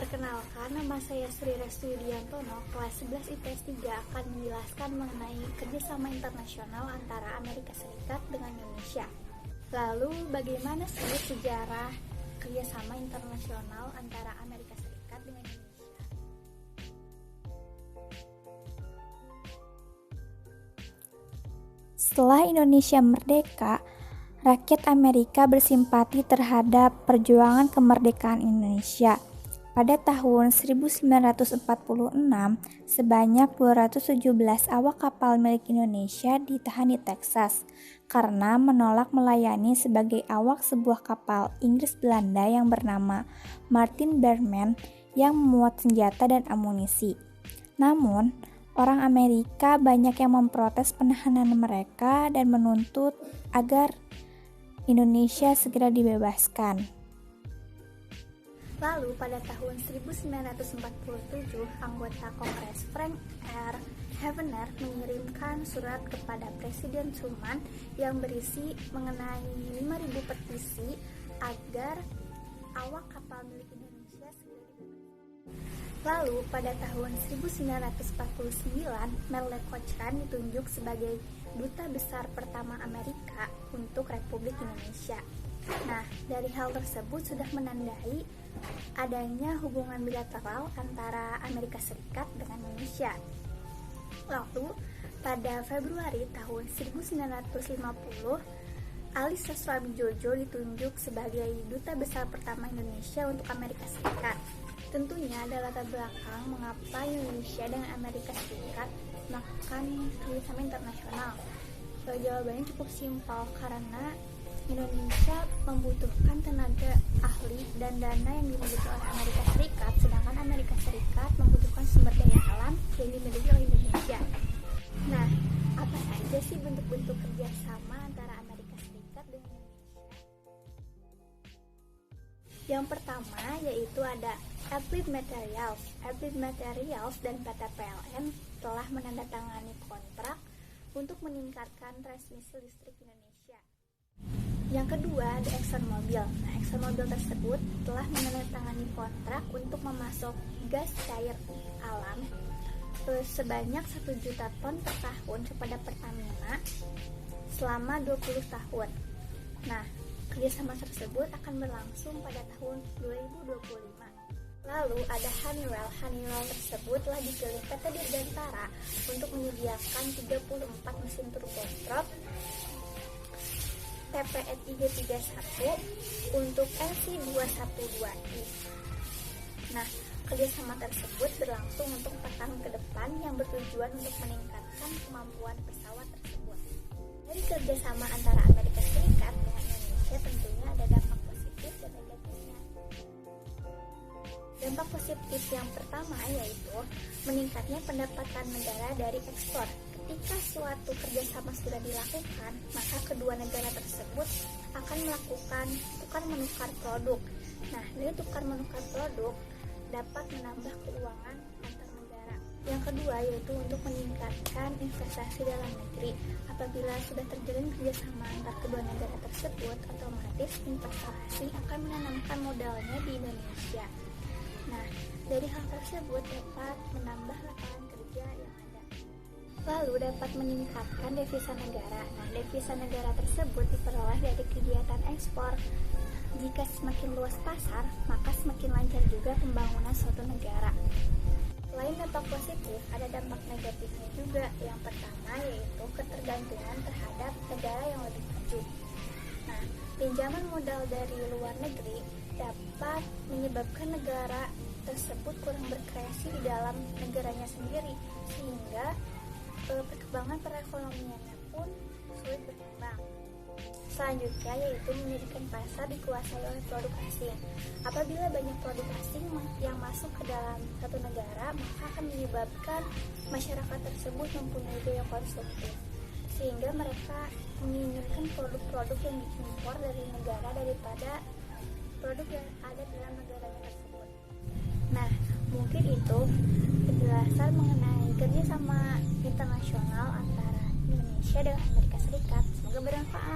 Perkenalkan, nama saya Sri Restu Yudiantono, kelas 11 IPS 3 akan menjelaskan mengenai kerjasama internasional antara Amerika Serikat dengan Indonesia. Lalu, bagaimana sih sejarah kerjasama internasional antara Amerika Serikat dengan Indonesia? Setelah Indonesia merdeka, rakyat Amerika bersimpati terhadap perjuangan kemerdekaan Indonesia. Pada tahun 1946, sebanyak 217 awak kapal milik Indonesia ditahan di Texas karena menolak melayani sebagai awak sebuah kapal Inggris Belanda yang bernama Martin Berman yang memuat senjata dan amunisi. Namun, orang Amerika banyak yang memprotes penahanan mereka dan menuntut agar Indonesia segera dibebaskan. Lalu pada tahun 1947, anggota Kongres Frank R. Havener mengirimkan surat kepada Presiden Truman yang berisi mengenai 5.000 petisi agar awak kapal milik Indonesia segera dibebaskan. Lalu pada tahun 1949, Merle Cochrane ditunjuk sebagai duta besar pertama Amerika untuk Republik Indonesia. Nah, dari hal tersebut sudah menandai adanya hubungan bilateral antara Amerika Serikat dengan Indonesia. Lalu, pada Februari tahun 1950, Ali Sosroabijojo ditunjuk sebagai duta besar pertama Indonesia untuk Amerika Serikat. Tentunya ada latar belakang mengapa Indonesia dan Amerika Serikat melakukan kerjasama internasional. Jawabannya cukup simpel, karena Indonesia membutuhkan tenaga ahli dan dana yang dimiliki oleh Amerika Serikat, sedangkan Amerika Serikat membutuhkan sumber daya alam yang dimiliki oleh Indonesia. Nah, apa saja sih bentuk-bentuk kerjasama antara Amerika Serikat dan Indonesia? Yang pertama yaitu ada Applied Materials. Applied Materials dan PT PLN telah menandatangani kontrak untuk meningkatkan transmisi listrik Indonesia. Yang kedua ada ExxonMobil. Nah, ExxonMobil tersebut telah menandatangani kontrak untuk memasok gas cair alam sebanyak 1 juta ton per tahun kepada Pertamina selama 20 tahun. Nah, kerjasama tersebut akan berlangsung pada tahun 2025. Lalu ada Honeywell. Honeywell tersebut telah dipilih PT Dirgantara untuk menyediakan 34 mesin turboprop TPE 331 untuk LC212i. Nah, kerjasama tersebut berlangsung untuk 4 tahun ke depan yang bertujuan untuk meningkatkan kemampuan pesawat tersebut. Dari kerjasama antara Amerika Serikat dengan Indonesia tentunya ada dampak positif dan negatifnya. Dampak positif yang pertama yaitu meningkatnya pendapatan negara dari ekspor. Ketika suatu kerjasama sudah dilakukan, maka kedua negara tersebut akan melakukan tukar menukar produk. Nah, dari tukar menukar produk dapat menambah keuangan antar negara. Yang kedua yaitu untuk meningkatkan investasi dalam negeri. Apabila sudah terjalin kerjasama antar kedua negara tersebut, otomatis investasi akan menanamkan modalnya di Indonesia. Nah, dari hal tersebut dapat menambah lapangan kerja yang ada. Lalu dapat meningkatkan devisa negara. Nah, devisa negara tersebut diperoleh dari kegiatan ekspor. Jika semakin luas pasar, maka semakin lancar juga pembangunan suatu negara. Selain dampak positif, ada dampak negatifnya juga. Yang pertama yaitu ketergantungan terhadap negara yang lebih maju. Nah, pinjaman modal dari luar negeri dapat menyebabkan negara tersebut kurang berkreasi di dalam negaranya sendiri, sehingga perkembangan perekonomiannya pun sulit berkembang. Selanjutnya yaitu menjadikan pasar dikuasai oleh produk asing. Apabila banyak produk asing yang masuk ke dalam satu negara, maka akan menyebabkan masyarakat tersebut mempunyai daya konsumtif, sehingga mereka menginginkan produk-produk yang diimpor dari negara daripada produk yang ada dalam negaranya tersebut. Nah, mungkin itu penjelasan mengenai kerjasama internasional antara Indonesia dan Amerika Serikat. Semoga bermanfaat.